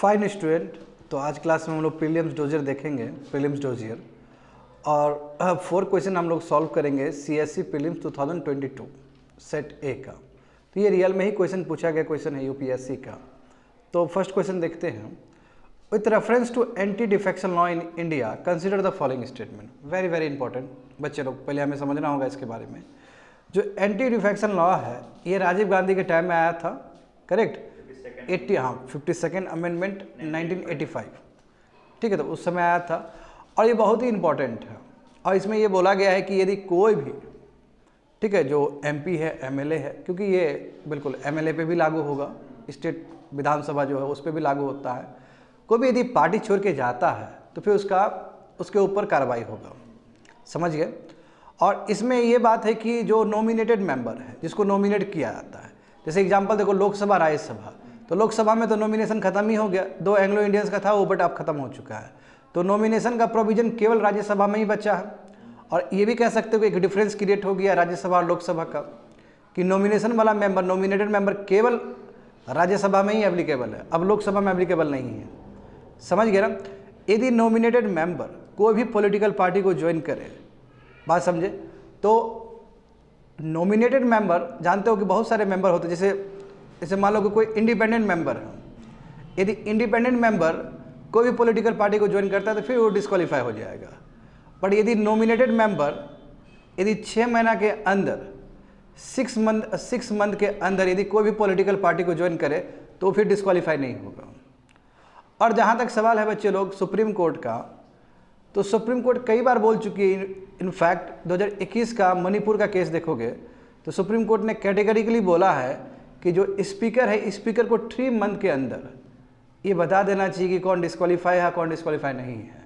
Fine student. तो आज class में हम लोग प्रीलिम्स डोजियर देखेंगे, प्रीलिम्स डोजियर, और 4 क्वेश्चन हम लोग सॉल्व करेंगे सीएससी प्रीलिम्स 2022 सेट ए का। तो ये रियल में ही क्वेश्चन पूछा गया क्वेश्चन है यूपीएससी का। तो फर्स्ट क्वेश्चन देखते हैं। With reference to anti defection law in India consider the following statement. Very very important बच्चे लोग, पहले हमें समझना होगा इसके बारे में। जो एंटी डिफेक्शन लॉ है ये राजीव गांधी के टाइम में आया था, करेक्ट? 52nd अमेंडमेंट 1985, ठीक है। तो उस समय आया था और ये बहुत ही इंपॉर्टेंट है। और इसमें ये बोला गया है कि यदि कोई भी, ठीक है, जो एमपी है, एमएलए है, क्योंकि ये बिल्कुल एमएलए पे भी लागू होगा, स्टेट विधानसभा जो है उस पर भी लागू होता है। कोई भी यदि पार्टी छोड़ के जाता है तो फिर उसके ऊपर कार्रवाई होगा, समझ गए। और इसमें ये बात है कि जो नॉमिनेटेड मेंबर है, जिसको नॉमिनेट किया जाता है, जैसे एग्जांपल देखो लोकसभा, राज्यसभा। तो लोकसभा में तो नॉमिनेशन खत्म ही हो गया, 2 एंग्लो इंडियंस का था वो, बट अब खत्म हो चुका है। तो नॉमिनेशन का प्रोविजन केवल राज्यसभा में ही बचा है। और ये भी कह सकते हो कि एक डिफरेंस क्रिएट हो गया राज्यसभा और लोकसभा का, कि नॉमिनेशन वाला मेंबर, नॉमिनेटेड मेंबर केवल राज्यसभा में ही एप्लीकेबल है, अब लोकसभा में एप्लीकेबल नहीं है, समझ गए ना। यदि नॉमिनेटेड मेंबर कोई भी पॉलिटिकल पार्टी को ज्वाइन करे, बात समझे, तो नॉमिनेटेड मेंबर जानते हो कि बहुत सारे मेंबर होते हैं। जैसे मान लो कि कोई इंडिपेंडेंट मेंबर है, यदि इंडिपेंडेंट मेंबर कोई भी पॉलिटिकल पार्टी को ज्वाइन करता है तो फिर वो डिस्क्वालीफाई हो जाएगा। बट यदि नॉमिनेटेड मेंबर यदि 6 महीना के अंदर 6 मंथ के अंदर यदि कोई भी पॉलिटिकल पार्टी को ज्वाइन करे तो फिर डिस्क्वालीफाई नहीं होगा। और जहाँ तक सवाल है बच्चे लोग सुप्रीम कोर्ट का, तो सुप्रीम कोर्ट कई बार बोल चुकी है। इनफैक्ट 2021 का मणिपुर का केस देखोगे तो सुप्रीम कोर्ट ने कैटेगरिकली बोला है कि जो स्पीकर है, स्पीकर को 3 मंथ के अंदर ये बता देना चाहिए कि कौन डिस्क्वालीफाई है, कौन डिस्क्वालीफाई नहीं है।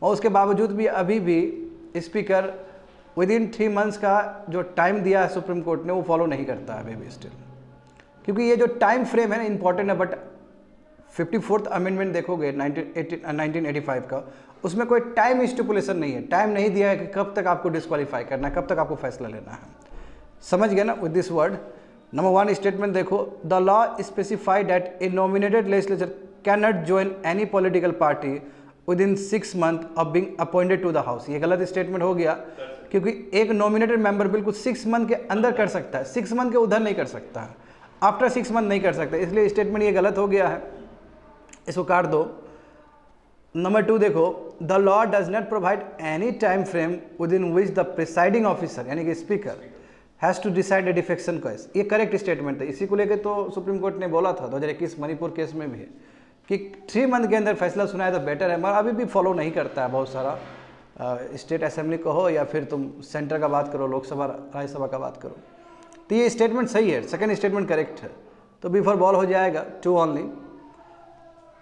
और उसके बावजूद भी अभी भी स्पीकर विदिन 3 मंथ्स का जो टाइम दिया है सुप्रीम कोर्ट ने वो फॉलो नहीं करता है अभी भी स्टिल, क्योंकि ये जो टाइम फ्रेम है ना इंपॉर्टेंट है। बट 54th अमेंडमेंट देखोगे 1985 का, उसमें कोई टाइम स्टिपुलेशन नहीं है, टाइम नहीं दिया है कि कब तक आपको डिस्क्वालीफाई करना है, कब तक आपको फैसला लेना है, समझ गए ना। With this word number 1 statement देखो, the law specify that a nominated legislature can not join any political party within 6 month of being appointed to the house. ये गलत स्टेटमेंट हो गया, क्योंकि एक नॉमिनेटेड मेंबर बिल्कुल 6 मंथ के अंदर कर सकता है, 6 मंथ के उधर नहीं कर सकता है, आफ्टर 6 मंथ नहीं कर सकता, इसलिए स्टेटमेंट ये गलत हो गया है, इसको काट दो। नंबर 2 देखो, the law does not provide any time frame within which the presiding officer यानी कि speaker has to decide a defection case. ये करेक्ट स्टेटमेंट है। इसी को लेकर तो सुप्रीम कोर्ट ने बोला था 2021 मणिपुर केस में भी है कि 3 मंथ के अंदर फैसला सुनाए तो बेटर है, मगर अभी भी फॉलो नहीं करता है बहुत सारा। स्टेट असेंबली कहो या फिर तुम सेंटर का बात करो, लोकसभा राज्यसभा का बात करो। तो ये स्टेटमेंट सही है, सेकेंड स्टेटमेंट करेक्ट है, तो बिफोर बॉल हो जाएगा 2 ओनली।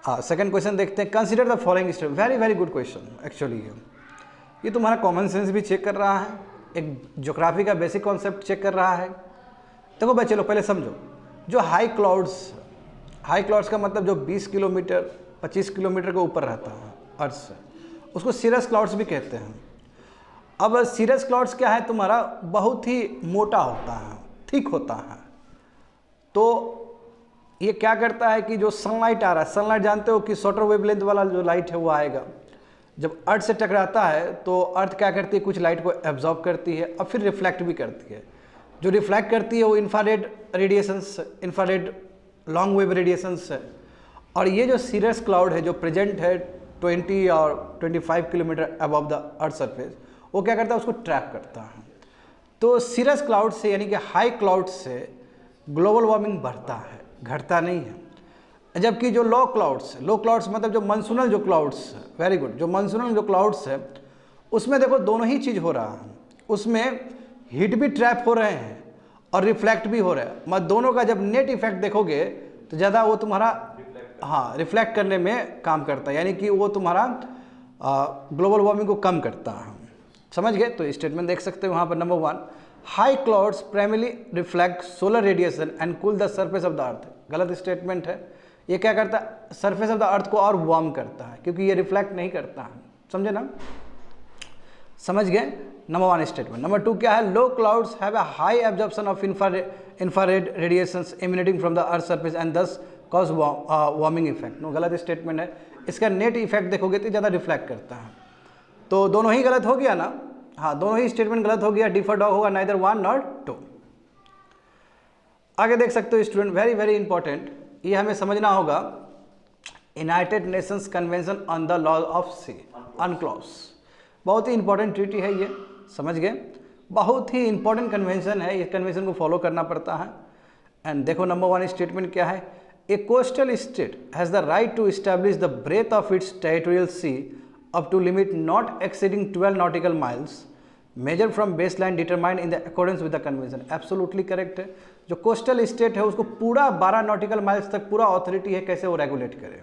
सेकंड क्वेश्चन देखते हैं। Consider the following statement. Very very good question actually. ये तुम्हारा कॉमन सेंस भी चेक कर रहा है, एक ज्योग्राफी का बेसिक कॉन्सेप्ट चेक कर रहा है। देखो बच्चे लोग पहले समझो, जो हाई क्लाउड्स का मतलब जो 20 किलोमीटर 25 किलोमीटर के ऊपर रहता है अर्थ से, उसको सीरस क्लाउड्स भी कहते हैं। अब सीरस क्लाउड्स क्या है, तुम्हारा बहुत ही मोटा होता है, थिक होता है। तो ये क्या करता है कि जो सनलाइट आ रहा है, सनलाइट जानते हो कि शॉर्टर वेवलेंथ वाला जो लाइट है वो आएगा, जब अर्थ से टकराता है तो अर्थ क्या करती है, कुछ लाइट को एब्जॉर्ब करती है और फिर रिफ्लेक्ट भी करती है। जो रिफ्लेक्ट करती है वो infrared radiations, infrared long wave radiations है। और ये जो सीरस क्लाउड है जो प्रेजेंट है 20 और 25 kilometre above the earth surface, वो क्या करता है, उसको ट्रैप करता है। तो सीरस क्लाउड से यानी कि हाई क्लाउड से ग्लोबल वार्मिंग बढ़ता है, घटता नहीं है। जबकि जो लो क्लाउड्स मतलब जो मानसूनल जो क्लाउड्स है, वेरी गुड, जो मानसूनल जो क्लाउड्स है उसमें देखो दोनों ही चीज़ हो रहा है, उसमें हीट भी ट्रैप हो रहे हैं और रिफ्लेक्ट भी हो रहा है। मतलब दोनों का जब नेट इफेक्ट देखोगे तो ज़्यादा वो तुम्हारा रिफ्लेक्ट करने में काम करता है, यानी कि वो तुम्हारा ग्लोबल वार्मिंग को कम करता है, समझ गए। तो स्टेटमेंट देख सकते हो वहाँ पर। Number 1, high clouds primarily reflect solar radiation and cool the surface of the earth. गलत स्टेटमेंट है। ये क्या करता है, सरफेस ऑफ द अर्थ को और वार्म करता है, क्योंकि ये रिफ्लेक्ट नहीं करता है, समझे ना, समझ गए। Number 1 statement. नंबर 2 क्या है, low clouds have a high absorption of infrared radiations emanating from the earth surface and thus cause warming effect, no गलत स्टेटमेंट है। इसका नेट इफेक्ट देखोगे तो ज़्यादा रिफ्लेक्ट करता है, तो दोनों ही गलत हो गया ना। हाँ, दोनों ही स्टेटमेंट गलत हो गया, डी फॉर डॉग होगा नाइदर 1 नॉर 2। आगे देख सकते हो स्टूडेंट, वेरी वेरी इंपॉर्टेंट, ये हमें समझना होगा, United Nations Convention on the Law of Sea, UNCLOS, बहुत ही इंपॉर्टेंट ट्रीटी है ये, समझ गए, बहुत ही इंपॉर्टेंट कन्वेंशन है, इस कन्वेंशन को फॉलो करना पड़ता है। एंड देखो नंबर 1 स्टेटमेंट क्या है, a coastal state has the right to establish the breadth of its territorial sea up to limit not exceeding 12 nautical miles measured from base line determined in the accordance with the convention. Absolutely correct है, जो coastal state है उसको पूरा 12 nautical miles तक पूरा authority है कैसे वो रेगुलेट करे,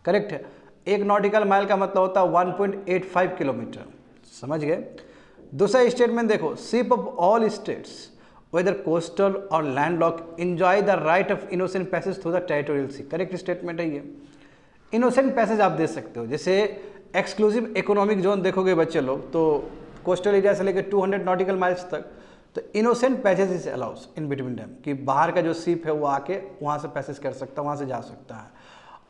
करेक्ट है। 1 नॉटिकल माइल का मतलब होता है 1.85 किलोमीटर, समझ गए। दूसरा स्टेटमेंट देखो, ship of all states whether coastal और landlocked enjoy the right of innocent passage through the territorial sea, correct statement है ये। इनोसेंट पैसेज आप दे सकते हो, जैसे एक्सक्लूसिव इकोनॉमिक जोन देखोगे बच्चे लोग तो कोस्टल एरिया से लेकर 200 नॉटिकल माइल्स तक, तो innocent passage is allow us in between dam, कि बाहर का जो शिप है वो आके वहाँ से पैसेज कर सकता है, वहाँ से जा सकता है।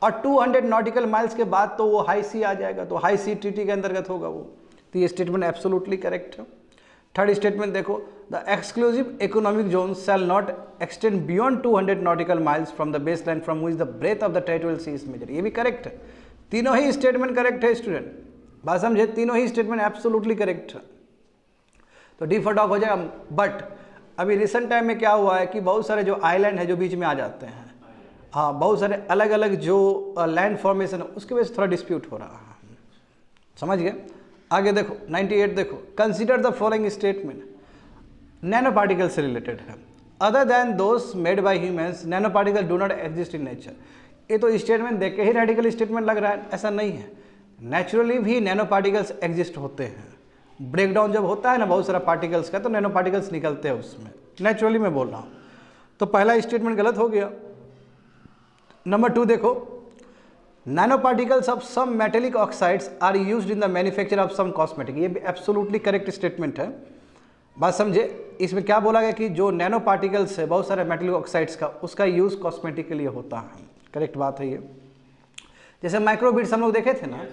और 200 नॉटिकल माइल्स के बाद तो वो हाई सी आ जाएगा, तो हाई सी ट्रीटी के अंतर्गत होगा वो। तो ये स्टेटमेंट एब्सोल्युटली करेक्ट है। थर्ड स्टेटमेंट देखो, the exclusive economic zone shall not extend beyond 200 nautical miles from the baseline from which the breadth of the territorial sea is measure, ये भी करेक्ट है। तीनों ही स्टेटमेंट करेक्ट है student, बात समझे, तीनों ही स्टेटमेंट एब्सोल्युटली करेक्ट है, तो डी फॉर डॉग हो जाएगा। बट अभी रिसेंट टाइम में क्या हुआ है कि बहुत सारे जो आइलैंड है जो बीच में आ जाते हैं, हाँ, बहुत सारे अलग अलग जो लैंड फॉर्मेशन है उसके वजह से थोड़ा डिस्प्यूट हो रहा है, समझ गए। आगे देखो 98 देखो, consider the following statement, nano particle से रिलेटेड है, other than those made by humans nano particle do not exist in nature. ये तो स्टेटमेंट देख के ही रेडिकल स्टेटमेंट लग रहा है, ऐसा नहीं है, नेचुरली भी नैनो पार्टिकल्स एग्जिस्ट होते हैं। ब्रेकडाउन जब होता है ना बहुत सारा पार्टिकल्स का, तो नैनो पार्टिकल्स निकलते हैं उसमें, नेचुरली मैं बोल रहा हूँ। तो पहला स्टेटमेंट गलत हो गया। नंबर 2 देखो, nanoparticles of some metallic oxides are used in the manufacture of some cosmetic, ये भी एब्सोल्युटली करेक्ट स्टेटमेंट है, बात समझे। इसमें क्या बोला गया कि जो नैनो पार्टिकल्स है बहुत सारे मेटेलिक ऑक्साइड्स का, उसका यूज़ कॉस्मेटिक के लिए होता है, करेक्ट बात है ये। जैसे माइक्रोबीड्स हम लोग देखे थे ना,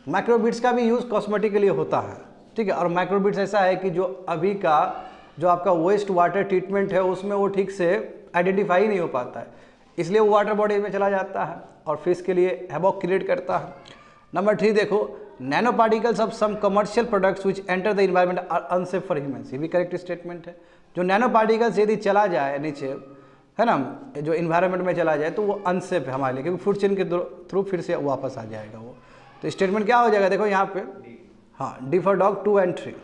माइक्रोबीड्स का भी यूज़ कॉस्मेटिक के लिए होता है, ठीक है। और माइक्रोबीड्स ऐसा है कि जो अभी का जो आपका वेस्ट वाटर ट्रीटमेंट है उसमें वो ठीक से आइडेंटिफाई नहीं हो पाता है, इसलिए वो वाटर बॉडी में चला जाता है और फिश के लिए हैवॉक क्रिएट करता है। नंबर 3 देखो, nanoparticles of some commercial products which enter the environment are unsafe for humans, ये भी करेक्ट स्टेटमेंट है। जो नैनो पार्टिकल्स यदि चला जाए नीचे, है ना, जो इन्वायरमेंट में चला जाए तो वो अनसेफ है हमारे लिए, क्योंकि फूड चेन के थ्रू फिर से वापस आ जाएगा वो। तो स्टेटमेंट क्या हो जाएगा देखो यहाँ पे, हाँ, डी फॉर डॉग 2 और 3,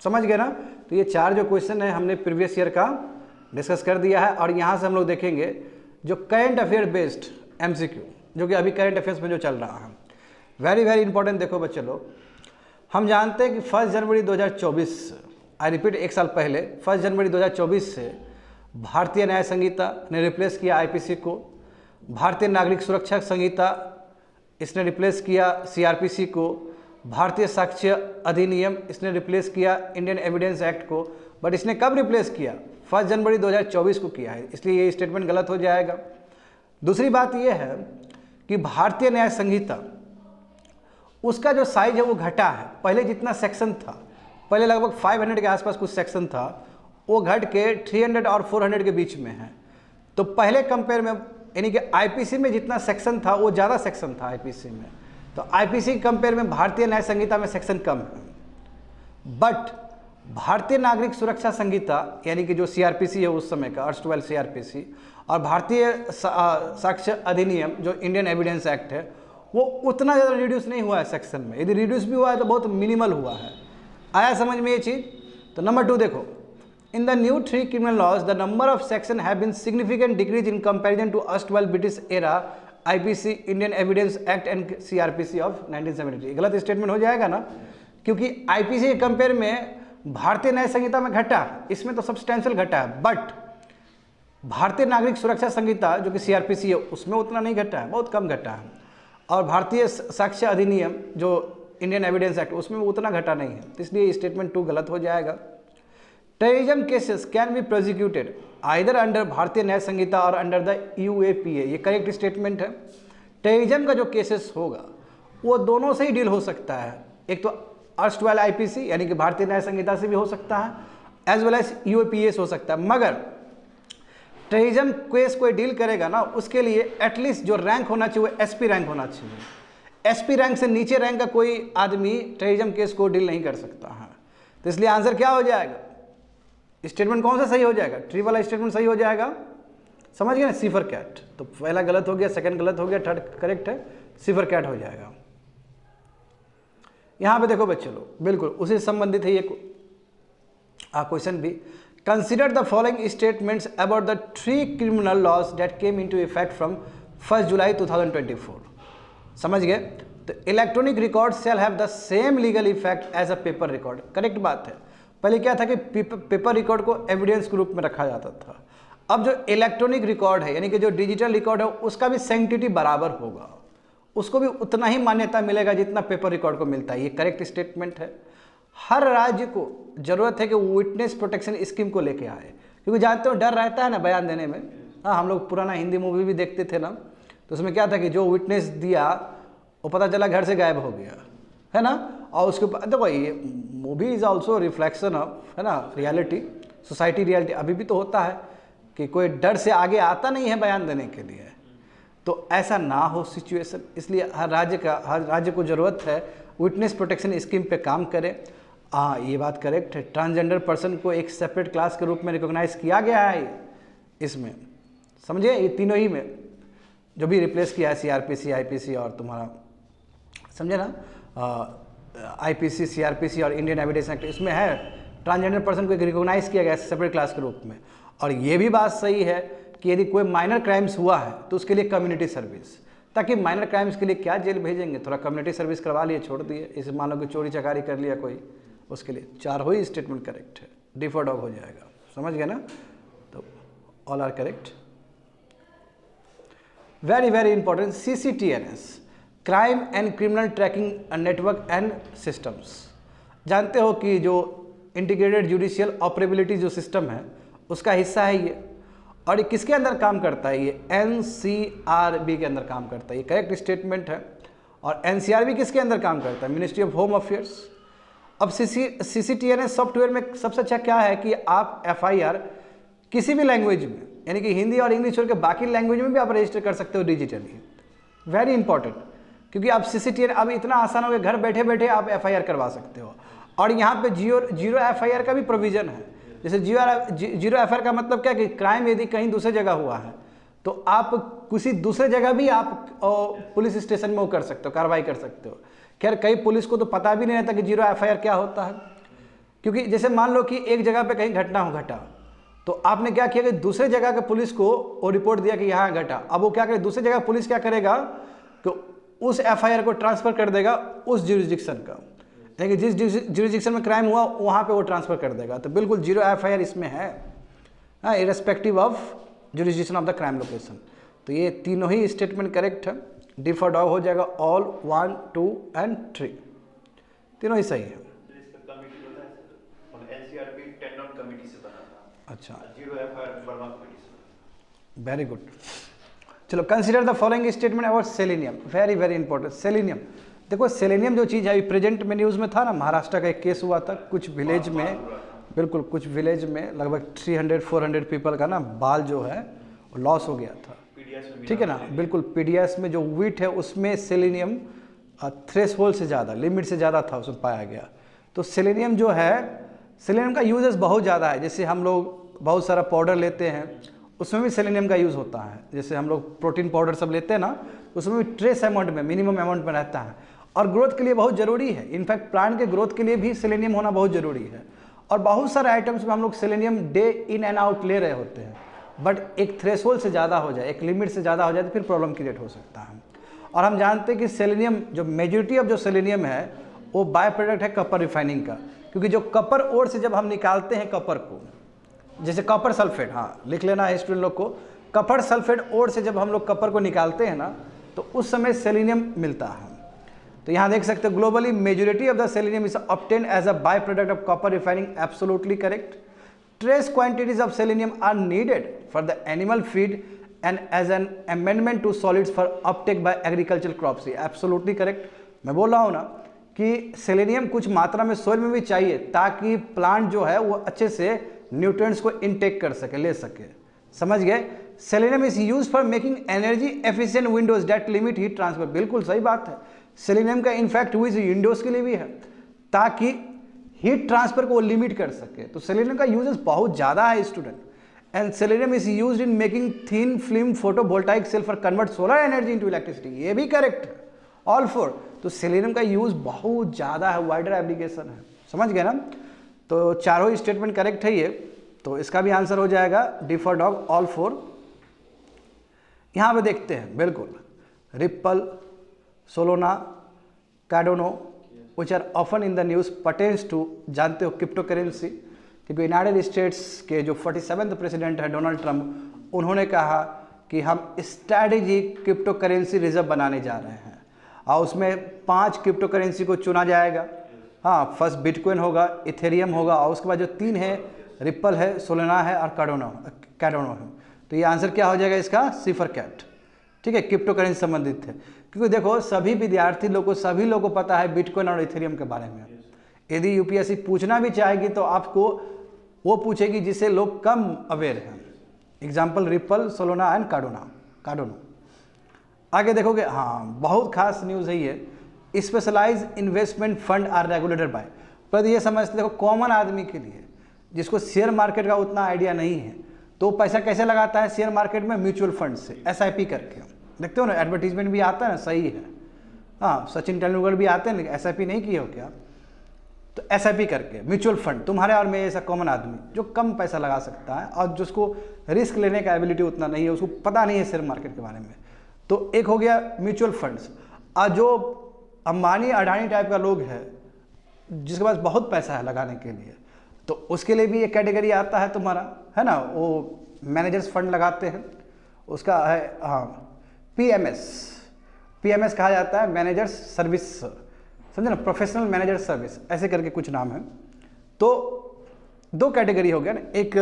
समझ गए ना। तो ये 4 जो क्वेश्चन है हमने प्रीवियस ईयर का डिस्कस कर दिया है, और यहाँ से हम लोग देखेंगे जो करंट अफेयर बेस्ड एमसीक्यू, जो कि अभी करंट अफेयर्स में जो चल रहा है, वेरी वेरी इंपॉर्टेंट। देखो बच्चे लोग, हम जानते हैं कि 1 जनवरी 2024, आई रिपीट, एक साल पहले 1 जनवरी 2024 से भारतीय न्याय संहिता ने रिप्लेस किया आईपीसी को, भारतीय नागरिक सुरक्षा संहिता इसने रिप्लेस किया सीआरपीसी को, भारतीय साक्ष्य अधिनियम इसने रिप्लेस किया इंडियन एविडेंस एक्ट को, बट इसने कब रिप्लेस किया? 1 जनवरी 2024 को किया है, इसलिए ये स्टेटमेंट गलत हो जाएगा। दूसरी बात ये है कि भारतीय न्याय संहिता उसका जो साइज है वो घटा है, पहले जितना सेक्शन था, पहले लगभग 500 के आसपास कुछ सेक्शन था, वो घट के 300 और 400 के बीच में है। तो पहले कंपेयर में, यानी कि आईपीसी में जितना सेक्शन था वो ज़्यादा सेक्शन था आईपीसी में, तो आईपीसी कंपेयर में भारतीय न्याय संहिता में सेक्शन कम है। बट भारतीय नागरिक सुरक्षा संहिता यानी कि जो सीआरपीसी है उस समय का, अर्स्टवाइल सीआरपीसी, और भारतीय साक्ष्य अधिनियम जो इंडियन एविडेंस एक्ट है, वो उतना ज़्यादा रिड्यूस नहीं हुआ है सेक्शन में, यदि रिड्यूस भी हुआ है तो बहुत मिनिमल हुआ है। आया समझ में ये चीज़? तो नंबर 2 देखो, in the new 3 criminal laws the number of section have been significant decrease in comparison to erstwhile British era IPC, Indian Evidence Act and CrPC of 1973। गलत स्टेटमेंट हो जाएगा ना, क्योंकि आईपीसी के कंपेयर में भारतीय न्याय संहिता में घटा, इसमें तो सब्सटेंशियल घटा है, बट भारतीय नागरिक सुरक्षा संहिता जो कि सीआरपीसी है उसमें उतना नहीं घटा है, बहुत कम घटा है, और भारतीय साक्ष्य अधिनियम जो इंडियन एविडेंस एक्ट उसमें उतना घटा नहीं है, इसलिए स्टेटमेंट 2 गलत हो जाएगा। Terrorism cases can be prosecuted either under भारतीय न्याय संहिता और अंडर द यूएपीए, ये करेक्ट स्टेटमेंट है। टेररिज्म का जो केसेस होगा वो दोनों से ही डील हो सकता है, एक तो अर्स्टवाइल आईपीसी यानी कि भारतीय न्याय संहिता से भी हो सकता है, एज वेल एज यूएपीए से हो सकता है, मगर टेररिज्म केस कोई डील करेगा ना उसके लिए एटलीस्ट जो रैंक होना चाहिए वो एसपी रैंक होना चाहिए। एसपी रैंक से नीचे रैंक का कोई आदमी टेररिज्म केस को डील नहीं कर सकता है। तो इसलिए आंसर क्या हो जाएगा, स्टेटमेंट कौन सा सही हो जाएगा, ट्री वाला स्टेटमेंट सही हो जाएगा, समझ गए ना, सिफर कैट। तो पहला गलत हो गया, सेकंड गलत हो गया, थर्ड करेक्ट है, सिफर कैट हो जाएगा। यहां पे देखो बच्चे लोग, बिल्कुल उसी से संबंधित है ये क्वेश्चन भी। Consider the following statements about the 3 criminal laws that came into effect from 1 July 2024। समझ गए। तो electronic record shall have the same legal effect as a paper record, correct बात है। पहले क्या था कि पेपर रिकॉर्ड को एविडेंस के रूप में रखा जाता था। अब जो इलेक्ट्रॉनिक रिकॉर्ड है यानी कि जो डिजिटल रिकॉर्ड है उसका भी सैंक्टिटी बराबर होगा, उसको भी उतना ही मान्यता मिलेगा जितना पेपर रिकॉर्ड को मिलता है। ये करेक्ट स्टेटमेंट है। हर राज्य को जरूरत है कि वो विटनेस प्रोटेक्शन स्कीम को लेके आए, क्योंकि जानते हो डर रहता है ना बयान देने में। हाँ, हम लोग पुराना हिंदी मूवी भी देखते थे ना, तो उसमें क्या था कि जो विटनेस दिया वो पता चला घर से गायब हो गया, है ना। और उसके ऊपर देखो ये movie is also reflection of, है ना, रियलिटी, सोसाइटी रियलिटी। अभी भी तो होता है कि कोई डर से आगे आता नहीं है बयान देने के लिए, तो ऐसा ना हो सिचुएशन, इसलिए हर राज्य को ज़रूरत है विटनेस प्रोटेक्शन स्कीम पे काम करे। हाँ, ये बात करेक्ट है। ट्रांसजेंडर पर्सन को एक सेपरेट क्लास के रूप में रिकॉग्नाइज किया गया है इसमें, समझिए, ये तीनों ही में जो भी रिप्लेस किया है, सीआरपीसी, आईपीसी और तुम्हारा, समझे ना, आईपीसी, सीआरपीसी और इंडियन एविडेंस एक्ट, इसमें है ट्रांसजेंडर पर्सन को एक रिकॉग्नाइज किया गया है सेपरेट क्लास के रूप में। और ये भी बात सही है कि यदि कोई माइनर क्राइम्स हुआ है तो उसके लिए कम्युनिटी सर्विस, ताकि माइनर क्राइम्स के लिए क्या जेल भेजेंगे, थोड़ा कम्युनिटी सर्विस करवा लिए, छोड़ दिए। इसे मान लो कि चोरी चकारी कर लिया कोई, उसके लिए 4 हो ही स्टेटमेंट करेक्ट है, डी फॉर डॉग हो जाएगा, समझ गए ना। तो all are correct. Very very important, CCTNS, crime and criminal tracking network and systems. जानते हो कि जो इंटीग्रेटेड जुडिशियल ऑपरेबिलिटी जो सिस्टम है उसका हिस्सा है ये, और ये किसके अंदर काम करता है, ये NCRB के अंदर काम करता है, ये करेक्ट स्टेटमेंट है। और NCRB किसके अंदर काम करता है, मिनिस्ट्री ऑफ होम अफेयर्स। अब CCTNS सॉफ्टवेयर में सबसे अच्छा क्या है कि आप FIR किसी भी लैंग्वेज में, यानी कि हिंदी और इंग्लिश छोड़ के बाकी लैंग्वेज में भी आप रजिस्टर कर सकते हो डिजिटली। वेरी इंपॉर्टेंट, क्योंकि आप CCTNS अब इतना आसान हो गया, घर बैठे बैठे आप FIR करवा सकते हो। और यहाँ पे जीरो FIR का भी प्रोविजन है। जैसे जीरो FIR का मतलब क्या कि क्राइम यदि कहीं दूसरे जगह हुआ है तो आप किसी दूसरे जगह भी आप पुलिस स्टेशन में वो कर सकते हो, कार्रवाई कर सकते हो। खैर कई पुलिस को तो पता भी नहीं रहता कि जीरो FIR क्या होता है, क्योंकि जैसे मान लो कि एक जगह पे कहीं घटना घटा, तो आपने क्या किया कि दूसरे जगह के पुलिस को वो रिपोर्ट दिया कि यहाँ घटा। अब वो क्या करे, दूसरे जगह पुलिस क्या करेगा कि उस FIR को ट्रांसफ़र कर देगा उस ज्यूरिसडिक्शन का, यानी कि जिस ज्यूरिसडिक्शन में क्राइम हुआ वहाँ पे वो ट्रांसफ़र कर देगा। तो बिल्कुल जीरो FIR इसमें है, हाँ, irrespective of jurisdiction of the crime location. तो ये तीनों ही स्टेटमेंट करेक्ट है। डी फॉर डॉग हो जाएगा, ऑल 1, 2 एंड 3 तीनों ही सही है। अच्छा, वेरी गुड। चलो, consider the following statement about selenium, very very important. Selenium, देखो सेलेनियम जो चीज़ है अभी प्रेजेंट में न्यूज़ में था ना, महाराष्ट्र का एक केस हुआ था, कुछ विलेज में, बिल्कुल कुछ विलेज में लगभग 300-400 पीपल का ना बाल जो है लॉस हो गया था, ठीक है ना। बिल्कुल PDS में जो वीट है उसमें सेलेनियम थ्रेशोल्ड से ज़्यादा, लिमिट से ज़्यादा था, उसमें पाया गया। तो सेलेनियम जो है, सेलेनियम का यूजेस बहुत ज़्यादा है। जैसे हम लोग बहुत सारा पाउडर लेते हैं उसमें भी सेलेनियम का यूज़ होता है। जैसे हम लोग प्रोटीन पाउडर सब लेते हैं ना, उसमें भी ट्रेस अमाउंट में, मिनिमम अमाउंट में रहता है, और ग्रोथ के लिए बहुत ज़रूरी है। इनफैक्ट प्लांट के ग्रोथ के लिए भी सेलेनियम होना बहुत ज़रूरी है। और बहुत सारे आइटम्स में हम लोग selenium day in and out ले रहे होते हैं, बट एक थ्रेशोल्ड से ज़्यादा हो जाए, एक लिमिट से ज़्यादा हो जाए तो फिर प्रॉब्लम क्रिएट हो सकता है। और हम जानते हैं कि सेलेनियम, जो मेजॉरिटी ऑफ जो सेलेनियम है वो बाय प्रोडक्ट है कॉपर रिफाइनिंग का, क्योंकि जो कॉपर ओर से जब हम निकालते हैं कॉपर को, जैसे कॉपर सल्फेट, हाँ लिख लेना है स्टूडेंट लोग को, कॉपर सल्फेट ओर से जब हम लोग कॉपर को निकालते हैं ना तो उस समय सेलेनियम मिलता है। तो यहाँ देख सकते हो, globally majority of the selenium is obtained as a byproduct of copper refining, absolutely correct. trace quantities of selenium are needed for the animal feed and as an amendment to solids for uptake by agricultural crops. Absolutely correct. मैं बोल रहा हूँ ना कि selenium कुछ मात्रा में soil में भी चाहिए ताकि प्लांट जो है वो अच्छे से न्यूट्रिएंट्स को इनटेक कर सके, ले सके। समझ गए? Selenium is use for making energy efficient Windows that limit heat transfer. बिल्कुल सही बात है। सेलेनियम का इनफैक्ट यूज विंडोज के लिए भी है ताकि हीट ट्रांसफर को वो लिमिट कर सके। तो सेलेनियम का यूजेस बहुत ज़्यादा है student. And selenium is used in making thin film photovoltaic cell for convert solar energy into electricity. ये भी करेक्ट है, ऑल फोर। तो सेलेनियम का यूज बहुत ज़्यादा है, वाइडर एप्लीकेशन है। समझ गए ना? तो चारों स्टेटमेंट करेक्ट है ये। तो इसका भी आंसर हो जाएगा D for dog, all four. यहाँ पे देखते हैं, बिल्कुल Ripple, Solana, Cardano which are often in the news pertains to, जानते हो, क्रिप्टो करेंसी। क्योंकि यूनाइटेड स्टेट्स के जो 47th प्रेसिडेंट है डोनाल्ड ट्रंप, उन्होंने कहा कि हम स्ट्रैटेजिक क्रिप्टो करेंसी रिजर्व बनाने जा रहे हैं और उसमें 5 क्रिप्टो करेंसी को चुना जाएगा। हाँ, फर्स्ट बिटकॉइन होगा, इथेरियम होगा और उसके बाद जो 3 है, रिप्पल है, सोलोना है और कार्डोनो है। तो ये आंसर क्या हो जाएगा इसका? सी फॉर कैट। ठीक है, क्रिप्टो करेंसी संबंधित है। क्योंकि देखो सभी विद्यार्थी लोग को, सभी लोग को पता है बिटकॉइन और इथेरियम के बारे में। यदि यूपीएससी पूछना भी चाहेगी तो आपको वो पूछेगी जिससे लोग कम अवेयर हैं। Example Ripple, Solana and Cardano. आगे देखोगे, हाँ बहुत खास न्यूज़ है ये। Specialise investment fund are regulated by. पर ये समझते देखो कॉमन आदमी के लिए जिसको शेयर मार्केट का उतना आइडिया नहीं है, तो पैसा कैसे लगाता है शेयर मार्केट में? म्यूचुअल फंड से, एसआईपी करके। देखते हो ना, एडवर्टीजमेंट भी आता है ना, सही है। हाँ, सचिन तेंदुलकर भी आते हैं, लेकिन एसआईपी नहीं किए हो क्या? तो एसआईपी करके म्यूचुअल फंड, तुम्हारे और मेरे ऐसा कॉमन आदमी जो कम पैसा लगा सकता है और जिसको रिस्क लेने का एबिलिटी उतना नहीं है, उसको पता नहीं है शेयर मार्केट के बारे में। तो एक हो गया म्यूचुअल फंड्स। और जो अंबानी अडानी टाइप का लोग है जिसके पास बहुत पैसा है लगाने के लिए, तो उसके लिए भी एक कैटेगरी आता है तुम्हारा, है ना, वो मैनेजर्स फंड लगाते हैं। उसका है हाँ पीएमएस कहा जाता है, मैनेजर्स सर्विस, समझे ना, प्रोफेशनल मैनेजर सर्विस, ऐसे करके कुछ नाम है। तो 2 कैटेगरी हो गया ना, एक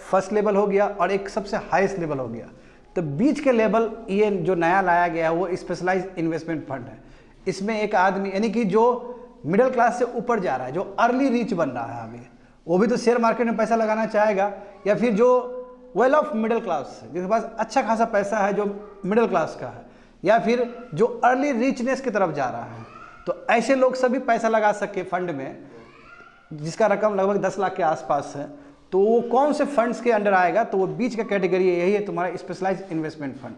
फर्स्ट लेवल हो गया और एक सबसे हाईएस्ट लेवल हो गया। तो बीच के लेवल ये जो नया लाया गया है वो स्पेशलाइज्ड इन्वेस्टमेंट फंड है। इसमें एक आदमी, यानी कि जो मिडिल क्लास से ऊपर जा रहा है, जो अर्ली रीच बन रहा है अभी, वो भी तो शेयर मार्केट में पैसा लगाना चाहेगा, या फिर जो वेल ऑफ मिडिल क्लास है, जिसके पास अच्छा खासा पैसा है, जो मिडिल क्लास का है, या फिर जो अर्ली रिचनेस की तरफ जा रहा है, तो ऐसे लोग सभी पैसा लगा सके फंड में, जिसका रकम लगभग 10 लाख के आसपास है। तो वो कौन से फंड्स के अंडर आएगा? तो वो बीच का कैटेगरी यही है तुम्हारा स्पेशलाइज्ड इन्वेस्टमेंट फंड।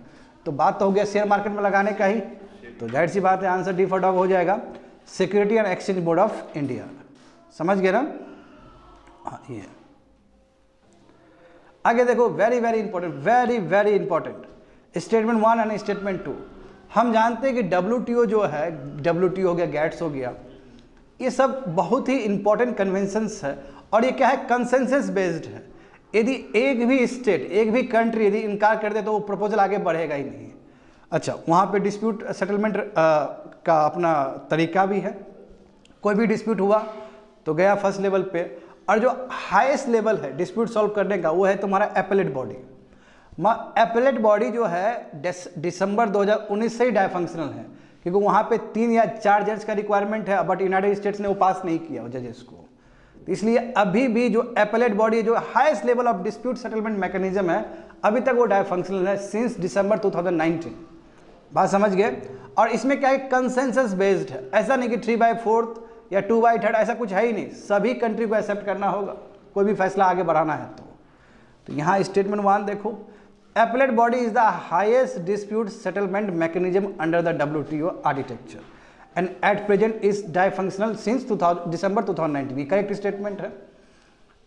तो बात तो हो गया शेयर मार्केट में लगाने का ही, तो जाहिर सी बात है आंसर डी फॉर डॉग हो जाएगा, security and exchange board of India. समझ गए ना? हाँ, ये आगे देखो, very very important statement 1 and statement 2। हम जानते हैं कि WTO जो है, WTO हो गया, गैट्स हो गया, ये सब बहुत ही इंपॉर्टेंट कन्वेंशंस है और ये क्या है? कंसेंसस बेस्ड है। यदि एक भी स्टेट, एक भी कंट्री यदि इनकार कर दे तो वो प्रपोजल आगे बढ़ेगा ही नहीं। अच्छा, वहाँ पे डिस्प्यूट सेटलमेंट का अपना तरीका भी है। कोई भी डिस्प्यूट हुआ तो गया फर्स्ट लेवल पे, और जो हाईएस्ट लेवल है डिस्प्यूट सॉल्व करने का वो है तुम्हारा एपेलेट बॉडी। एपेलेट बॉडी जो है दिसंबर 2019 से ही डायफंक्शनल है, क्योंकि वहाँ पे 3 या 4 जज का रिक्वायरमेंट है, बट यूनाइटेड स्टेट्स ने वो पास नहीं किया वो जजेस को। तो इसलिए अभी भी जो एपेलेट बॉडी, जो highest level of dispute settlement mechanism है, अभी तक वो डायफंक्शनल है सिंस दिसंबर 2019। बात समझ गए? और इसमें क्या है? कंसेंसस बेस्ड है। ऐसा नहीं कि 3/4 या 2/3 ऐसा कुछ है ही नहीं, सभी कंट्री को एक्सेप्ट करना होगा कोई भी फैसला आगे बढ़ाना है। तो यहाँ स्टेटमेंट 1 देखो, appellate body is the highest dispute settlement mechanism under the WTO architecture and at present is dysfunctional since December 2019। Correct statement है।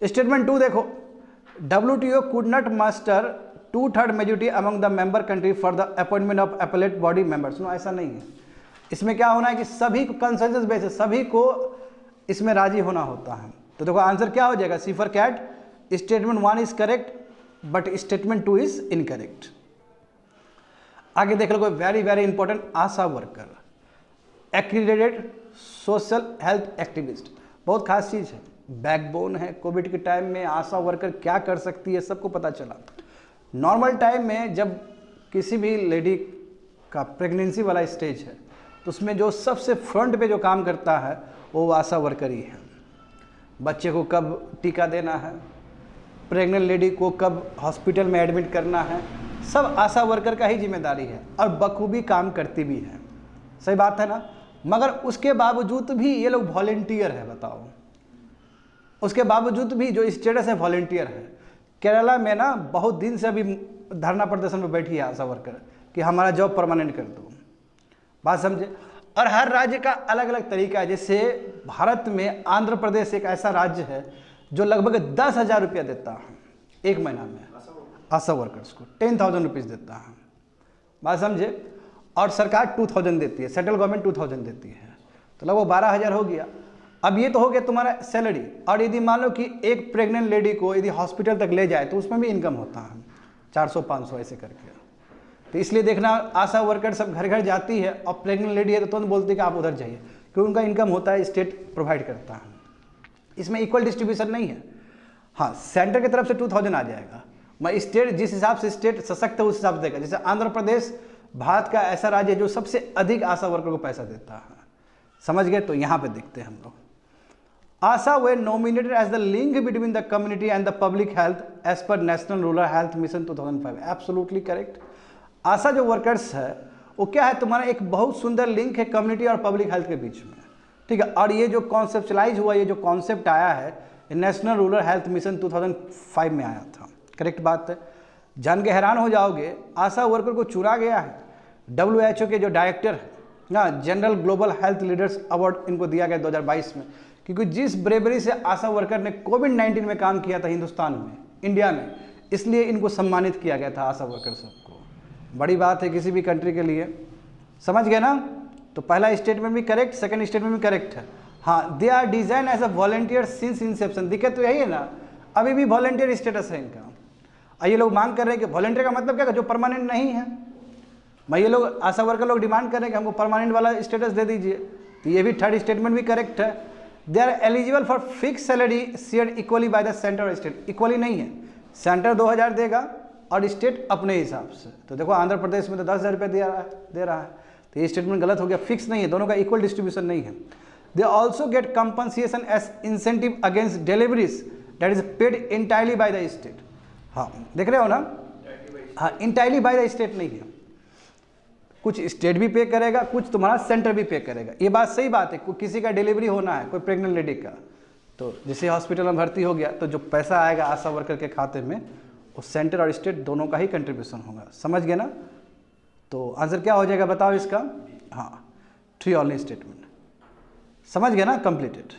स्टेटमेंट 2 देखो, WTO could not muster 2/3 majority among the member country for the appointment of appellate body members. No, ऐसा नहीं है। इसमें क्या होना है कि सभी को कंसेंसस बेस है, सभी को इसमें राजी होना होता है। तो देखो आंसर क्या हो जाएगा? C for cat. Statement 1 is correct but statement 2 is incorrect. आगे देख लो, very important, ASHA worker, accredited social health activist, बहुत खास चीज है। बैकबोन है। कोविड के टाइम में आशा वर्कर क्या कर सकती है सबको पता चला। नॉर्मल टाइम में जब किसी भी लेडी का प्रेगनेंसी वाला स्टेज है तो उसमें जो सबसे फ्रंट पे जो काम करता है वो आशा वर्कर ही है। बच्चे को कब टीका देना है, प्रेग्नेंट लेडी को कब हॉस्पिटल में एडमिट करना है, सब आशा वर्कर का ही जिम्मेदारी है और बखूबी काम करती भी है। सही बात है ना। मगर उसके बावजूद भी ये लोग वॉलेंटियर है। बताओ, उसके बावजूद भी जो स्टेटस है वॉलेंटियर है। केरला में ना बहुत दिन से अभी धरना प्रदर्शन में बैठी है आशा वर्कर कि हमारा जॉब परमानेंट कर दो। बात समझे। और हर राज्य का अलग अलग तरीका है। जैसे भारत में आंध्र प्रदेश एक ऐसा राज्य है जो लगभग 10,000 रुपया देता है एक महीना में आशा वर्कर्स को, 10,000 रुपीज़ देता है। बात समझे। और सरकार 2,000 देती है, सेंट्रल गवर्नमेंट 2,000 देती है, तो लगभग 12,000 हो गया। अब ये तो हो गया तुम्हारा सैलरी। और यदि मान लो कि एक प्रेग्नेंट लेडी को यदि हॉस्पिटल तक ले जाए तो उसमें भी इनकम होता है 400-500 ऐसे करके। तो इसलिए देखना आशा वर्कर सब घर घर जाती है और प्रेग्नेंट लेडी है तो तुरंत बोलती है कि आप उधर जाइए, क्योंकि उनका इनकम होता है, स्टेट प्रोवाइड करता है। इसमें इक्वल डिस्ट्रीब्यूशन नहीं है। हाँ, सेंटर की तरफ से 2,000 आ जाएगा, मैं स्टेट जिस हिसाब से स्टेट सशक्त है उस हिसाब से देगा। जैसे आंध्र प्रदेश भारत का ऐसा राज्य है जो सबसे अधिक आशा वर्कर को पैसा देता है। समझ गए। तो यहाँ पे देखते हैं हम लोग, ASHA were nominated as the link between the community and the public health as per national rural health mission 2005। Absolutely correct. ASHA जो वर्कर्स है वो क्या है, तुम्हारा एक बहुत सुंदर लिंक है कम्युनिटी और पब्लिक हेल्थ के बीच में। ठीक है। और ये जो कॉन्सेप्चुलाइज हुआ, ये जो कॉन्सेप्ट आया है नेशनल रूरल हेल्थ मिशन 2005 में आया था। करेक्ट बात है। जान के हैरान हो जाओगे, आशा वर्कर को चुना गया है। WHO के जो डायरेक्टर है ना, general global health leaders award इनको दिया गया 2022 में, क्योंकि जिस ब्रेवरी से आशा वर्कर ने कोविड-19 में काम किया था हिंदुस्तान में, इंडिया में, इसलिए इनको सम्मानित किया गया था आशा वर्कर सबको। बड़ी बात है किसी भी कंट्री के लिए। समझ गए ना। तो पहला स्टेटमेंट भी करेक्ट, सेकंड स्टेटमेंट भी करेक्ट है। हाँ, they are design as a volunteer since inception. दिक्कत तो यही है ना, अभी भी वॉलंटियर स्टेटस है इनका। और ये लोग मांग कर रहे हैं कि वॉलंटियर का मतलब क्या है, जो परमानेंट नहीं है। मैं ये लोग आशा वर्कर लोग डिमांड कर रहे हैं कि हमको परमानेंट वाला स्टेटस दे दीजिए। तो ये भी थर्ड स्टेटमेंट भी करेक्ट है। They are eligible for fix salary shared equally by the centre और स्टेट। इक्वली नहीं है, सेंटर 2,000 देगा और स्टेट अपने हिसाब से। तो देखो आंध्र प्रदेश में तो 10,000 रुपये दे रहा है, तो ये स्टेटमेंट गलत हो गया। फिक्स नहीं है, दोनों का इक्वल डिस्ट्रीब्यूशन नहीं है। They also get compensation as incentive against deliveries that is paid entirely by the state. हाँ, देख रहे हो ना। हाँ, इंटायरली बाय द स्टेट नहीं है, कुछ स्टेट भी पे करेगा, कुछ तुम्हारा सेंटर भी पे करेगा। ये बात सही बात है। किसी का डिलीवरी होना है, कोई प्रेग्नेंट लेडी का, तो जैसे हॉस्पिटल में भर्ती हो गया तो जो पैसा आएगा आशा वर्कर के खाते में वो सेंटर और स्टेट दोनों का ही कंट्रीब्यूशन होगा। समझ गए ना। तो आंसर क्या हो जाएगा बताओ इसका। हाँ, 3 ओनली स्टेटमेंट। समझ गए ना, कंप्लीटेड।